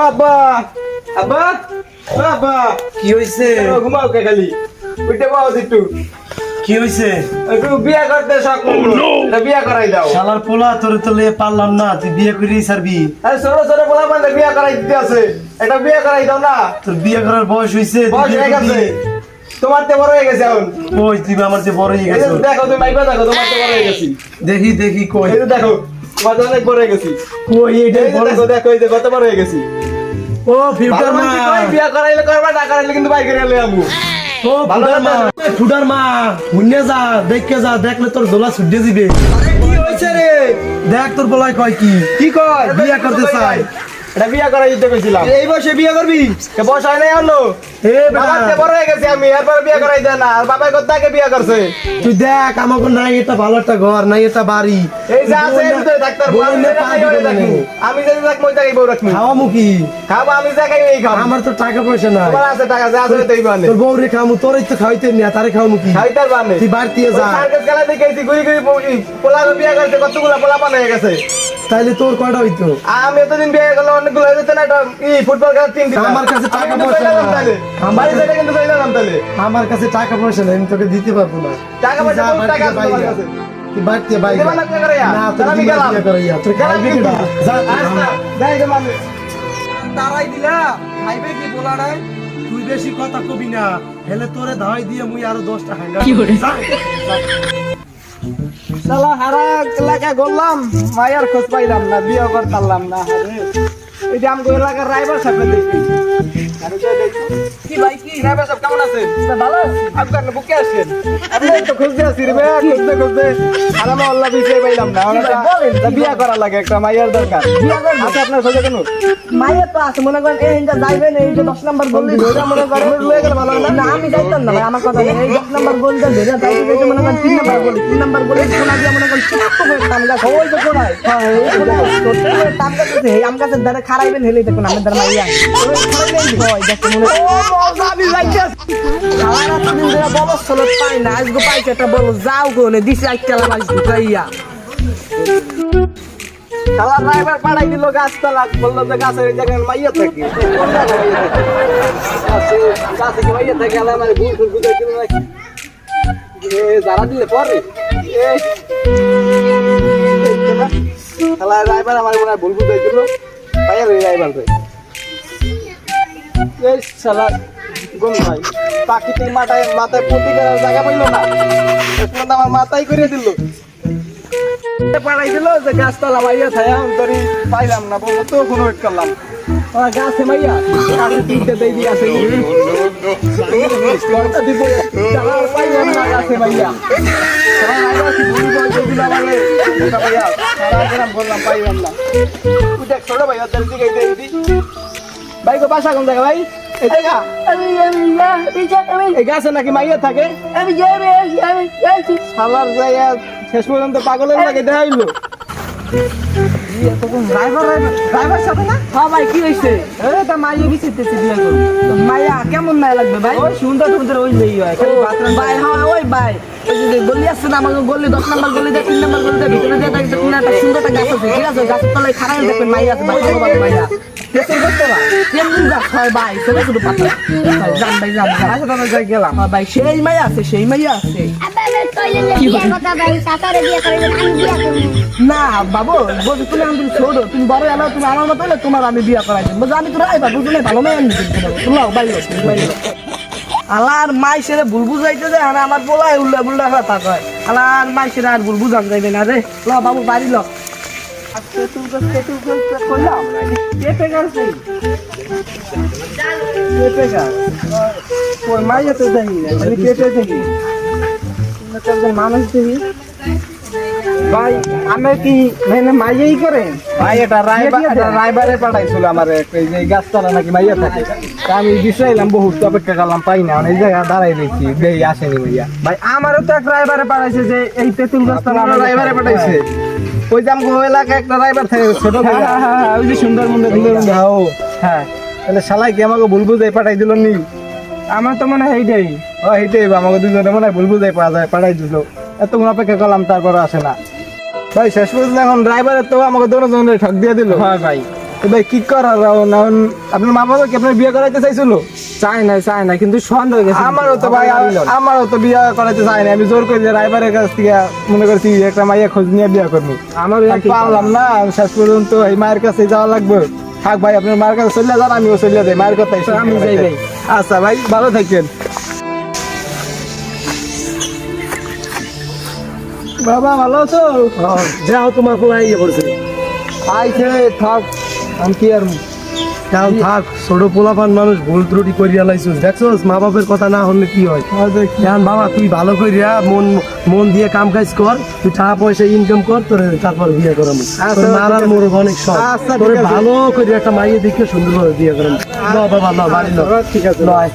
আব্বা আব্বা ও আব্বা কি হইছে? ঘুমাও কে খালি উঠে বাও একটু কি হইছে? একটু বিয়া করতে শখ এটা বিয়া করাই দাও শালার পোলা তোরে তো লিয়ে পারলাম না, তুই বিয়ে করে ছাড়বি? আরে ছোট ছোট পোলা মানে বিয়া করাই দিতে আছে এটা বিয়া করাই দাও না তোর বিয়ে করার বয়স হইছে, তুই বয়স বিয়ে হয়ে গেছে করবি? তোমার তে বড় হয়ে গেছে এখন ওই তুই আমার চেয়ে বড় হয়ে এই গেছিস। যে দেখো তুমি মাইবা দেখো তোমার তে বড় হয়ে গেছি দেখি দেখি কই এই যে দেখো তোমার তো অনেক বড় হয়ে গেছি কই এইটা এই যে দেখো দেখো এই যে কত বড় হয়ে গেছি ও ফিউটার ভালো মা, মানুষ কই বিয়া করাইলে করবা না করাইলে কিন্তু বাইক করে লই আমু ও ফুটার মা, ফুটার মা হুন্নে যা দেখকে যা, দেখলে তোর দোলা ছুটে দিবে। আরে কি হইছে রে দেখ তোর বলাই কয় কি কি কয় বিয়া করতে চাই। এটা বিয়া করাই দিতে কইছিলাম এই বয়সে বিয়া করবি কে বয়স হয় নাই আনো এ বাবার বেটা চেয়ে বড় হয়ে গেছি আমি এরপর বিয়া করাই দেয় না আর বাবা কত আগে বিয়া করছে তুই দেখ আমাকে নাই এটা ভালো একটা ঘর নাই এটা বাড়ি, এই যে আছে এর ভিতরে ডাক্তার আমি যদি থাক মই জায়গায় বউ রাখবো খাওয়ামু কি? খাবো আমি জায়গায় এই খাবো আমার তো টাকা পয়সা নাই, তোমার আছে টাকা যা আছে তাই বানে তোর বউ রে খামু, তোরই তো খাইতে নিয়া তারে খাওয়ামু কি? খাইতার বানে তুই বাড়তি যা, সার্কাস খেলা দেখেছি ঘুরি ঘুরি পোলা বিয়া করছে কতগুলা পোলা পান হয়ে গেছে তাইলে তোর কয়টা হইতো? আমি এতদিন বিয়ে করলাম অনেকগুলো হয়ে যেত না এটা ফুটবল খেলার টিম দিতাম আমার কাছে টাকা আমি কিন্তু পয়সা চলে নাই। গেলাম বাড়ি থেকে কিন্তু চলে গেলাম তাহলে আমার কাছে টাকা পয়সা নাই, আমি তোকে দিতে পারবো না। টাকা পয়সা যা, বহুত টাকা আছে বাড়তি তোমার যা। কাছে তুই বাড়তি বাইরে দেবা না করে ইয়া না, তোর আমি বিয়ে গেলাম করাইয়া তোর খাইবে কি না? যা আচ্ছা যাই যে মানে তারাই দিলা খাইবে কি বলা নাই? তুই বেশি কথা কবি না, হেলে তোরে ধাই দিয়ে মুই আরো 10টা হাঙ্গা কি করে যা। শালা হারা এলাকা ঘুরলাম মায়ের খোঁজ পাইলাম না বিয়ে করতাম না এই যে আমগো এলাকার রাইবার সাহেব দেখি কি ভাই কি রাইবার সাহেব কেমন আছেন ভালো আপনার বুকে আসেন আপনি তো খুঁজতে আছি রে ভাই খুঁজতে খুঁজতে আরামে আল্লাহ বিয়ে পাইলাম না বিয়ে করা লাগে একটা মায়ের দরকার আচ্ছা আপনার খোঁজে কেন মায়ের তো আছে মনে করেন এই যে যাইবেন এই যে 10 নাম্বার গোল ওইটা মনে করেন লয়ে গেলে ভালো না আমি যাইতাম না ভাই আমার কথা নেই এই 10 নাম্বার গোলটা ধরে যাইতে যাইতে মনে করেন 3 নাম্বার গোল 3 নাম্বার গোলে কোনা দিয়ে মনে করেন ছোট্ট করে টাম গাছ ওই যে কোনায় হ্যাঁ এই কোনায় ছোট্ট করে টাম গাছ আছে এই আম গাছের দ্বারা খারাইবেন হেলে দেখুন আমার দ্বারা মাইয়া ওই খারাইবেন হয় দেখতে মনে ও মজা আমি যাইতাছি খাওয়ার দিন ধরে বলো চলো পাই না আজকে পাইছে একটা বলো যাও কোনে দিছে একটা লাগাই ঢুকাইয়া শালা ড্রাইভার পাঠাই দিল গাছতলা বললো যে গাছের এই জায়গায় মাইয়া থাকে কোন জায়গায় মাইয়া থাকে গাছে কি মাইয়া থাকে আলা মানে ভুল ভুল বুঝাই দিল নাকি এ যারা দিলে পরে এই শালা ড্রাইভার আমার মনে হয় ভুল বুঝাই দিল পাইয়া রে ড্রাইভার রে এই শালা কোন ভাই প্রাকৃতিক মাথায় মাথায় পটি করার জায়গা পাইলো না এখন আমার মাথায় করে দিল পাড়াই দিল যে গাছতলা মাইয়া থাকে আমি তোর পাইলাম না বলবো তো কোনো ওয়েট করলাম গাছে মাইয়া গাছে তিনটে দেই দিয়ে আছে দিব পাইলাম না গাছে মাইয়া পাইলাম না দেখ ছোট ভাই ওদের দিকে ভাই গো বাসা কোন জায়গা ভাই এই জায়গা এই গাছে নাকি মাইয়া থাকে শালার জায়গা শেষ পর্যন্ত পাগলের লাগে দেখাইলো ড্রাইভার সাথে না হ্যাঁ ভাই কি হইছে এটা মাইয়া বিচিতেছে বিয়ে করব মাইয়া কেমন মাইয়া লাগবে ভাই ওই সুন্দর সুন্দর ওই যেই হয় ভাই হ্যাঁ ওই ভাই ওই যে গলি আছে না আমাকে গলি 10 নাম্বার গলি দিয়ে 3 নাম্বার গলি দিয়ে ভিতরে দিয়ে দেখতে কোন একটা সুন্দর একটা গাছ আছে ঠিক আছে গাছের তলায় খাড়া দেখবেন মাইয়া আছে ভাই ভালো মাইয়া দেখতে দেখতে না কেমন গাছ হয় ভাই ছোট ছোট পাতা জান ভাই জান আচ্ছা তবে যাই গেলাম হ্যাঁ ভাই সেই মাইয়া আছে না বাবু বলছি তুমি আমি ছোট তুমি বড় এলো তুমি আমার মতো হলে তোমার আমি বিয়ে করাই দেবো বলছি আমি তো রাইবা বুঝলে ভালো মেয়ে আনি তোমরাও বাইরে আলার মাই সেরে ভুল বুঝাইতে যায় আর আমার বলাই উল্লা বুল্লা কথা কয় আলার মাই সেরে আর ভুল বুঝান যাইবে না রে ল বাবু বাড়ি ল মানুষ দেখি ভাই আমি কি মাইয়াই করে ভাই এটা রাইবারে পাঠাইছিল আমার এই যে গাছতলা নাকি মাইয়া থাকে তা আমি বিষাইলাম বহুত অপেক্ষা করলাম পাই না এই জায়গা দাঁড়াই দেখছি দেই আসেনি মাইয়া ভাই আমারও তো এক রাইবারে পাঠাইছে যে এই তেঁতুল গাছতলা রাইবারে পাঠাইছে ওই যে আমগো এলাকায় একটা রাইবার থাকে ছোট ওই যে সুন্দর হ্যাঁ তাহলে শালাই কি আমাকে ভুল বুঝাই পাঠাই দিল নি আমার তো মনে হয় এইটাই এইটাই আমাকে দুজনে মনে হয় ভুল বুঝাই পাঠাই দিল এতক্ষণ অপেক্ষা করলাম তারপরে আসে না ভাই শেষ পর্যন্ত এখন ড্রাইভারের তো আমাকে দুজনে ঠক দিয়ে দিল হ্যাঁ ভাই তো ভাই কি করার আপনার মা বাবা কি আপনার বিয়ে করাইতে চাইছিল? চাই না কিন্তু সন্দেহ হয়ে গেছে। আমারও তো ভাই আমারও তো বিয়ে করাইতে চাই না, আমি জোর করে রাইবারের কাছ থেকে মনে করছি একটা মাইয়া খোঁজ নিয়ে বিয়ে করবো, আমারও একই পারলাম না, শেষ পর্যন্ত এই মায়ের কাছে যাওয়া লাগবে। থাক ভাই, আপনার মায়ের কাছে চলে যান, আমিও চলে যাই মায়ের কথাই আমি যাই ভাই। আচ্ছা ভাই, ভালো থাকেন। বাবা ভালো আছো? যাও তোমার পোলাই ইয়ে করছে আইছে থাক, আমি কি আর যাও থাক, ছোট পোলাপান মানুষ ভুল ত্রুটি করিয়া লাইছিস, দেখছোস মা বাপের কথা না হলে কি হয়। এখন বাবা তুই ভালো করিয়া মন দিয়ে কাম কাজ কর, তুই টাকা পয়সা ইনকাম কর, তোর তারপর বিয়ে করাম। আচ্ছা, মারার মোর অনেক শখ, আচ্ছা, তোর ঠিক আছে। ভালো করে একটা মাইয়ে দেখে সুন্দরভাবে বিয়ে করাম। বাবা বাবা বাড়ি ঠিক আছে। নয়